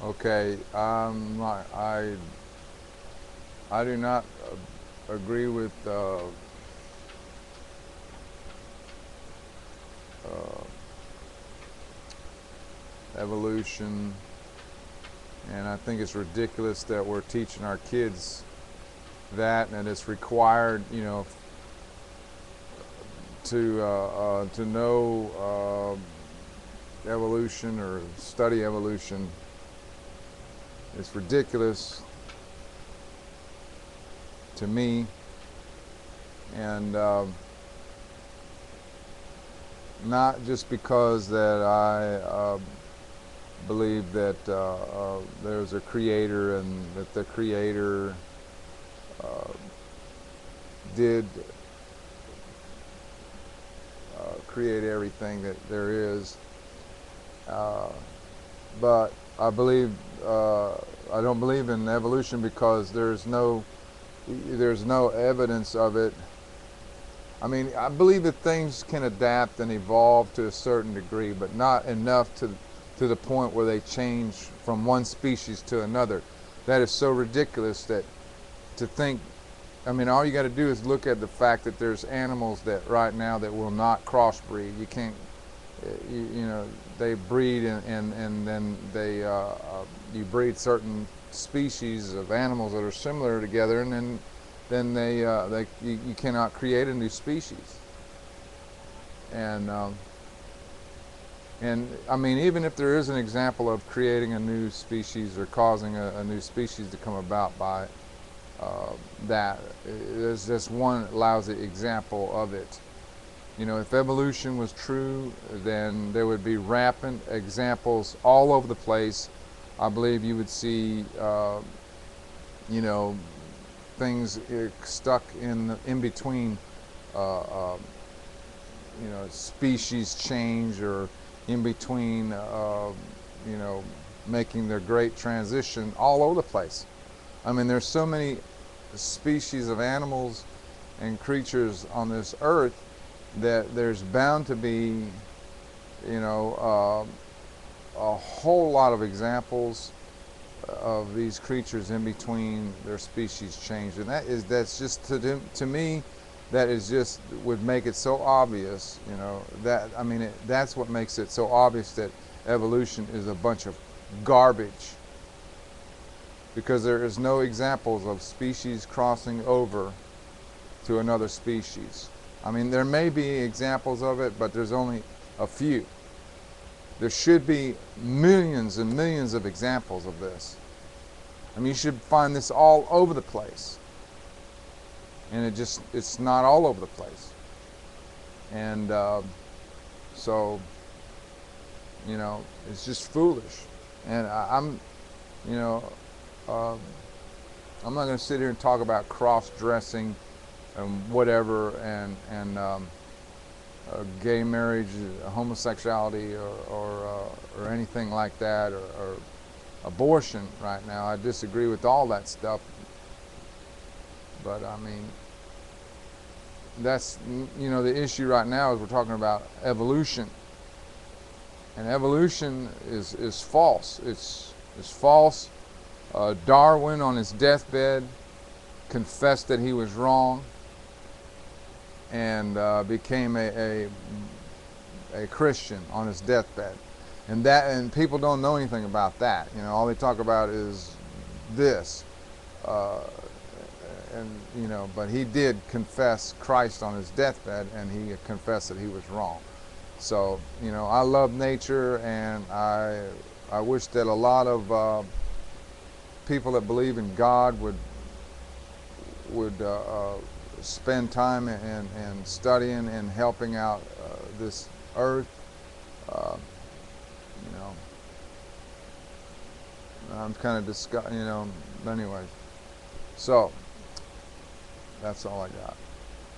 Okay, I do not agree with uh, evolution, and I think it's ridiculous that we're teaching our kids that, and it's required, to know evolution or study evolution. It's ridiculous to me, and not just because that I believe that there's a creator and that the creator uh, did create everything that there is, uh, but I don't believe in evolution because there's no evidence of it. I mean, I believe that things can adapt and evolve to a certain degree, but not enough to the point where they change from one species to another. That is so ridiculous that to think. I mean, all you got to do is look at the fact that there's animals that right now that will not crossbreed. You can't, you know, they breed and then you breed certain species of animals that are similar together, and then you cannot create a new species. And and I mean, even if there is an example of creating a new species or causing a new species to come about by uh, that, there's just one lousy example of it. You know, if evolution was true, then there would be rampant examples all over the place. I believe you would see, you know, things stuck in between, uh, uh, species change, or in between, you know, making their great transition all over the place. I mean, there's so many species of animals and creatures on this earth that there's bound to be, you know, a whole lot of examples of these creatures in between their species change, and that's just to me, that is just would make it so obvious, that I mean that's what makes it so obvious that evolution is a bunch of garbage, because there is no examples of species crossing over to another species. I mean, there may be examples of it, but there's only a few. There should be millions and millions of examples of this. I mean, you should find this all over the place. And it's not all over the place. And so, it's just foolish. And you know, uh, I'm not going to sit here and talk about cross-dressing and whatever, and gay marriage, homosexuality, or anything like that, or abortion right now. I disagree with all that stuff, but I mean, that's, the issue right now is we're talking about evolution, and evolution is false. It's false. Darwin, on his deathbed, confessed that he was wrong, and became a Christian on his deathbed. And people don't know anything about that. All they talk about is this. Uh, but he did confess Christ on his deathbed, and he confessed that he was wrong. So, I love nature, and I wish that a lot of people that believe in God would spend time and studying and helping out this earth. Uh, you know, I'm kind of disgusted. Anyway. So that's all I got.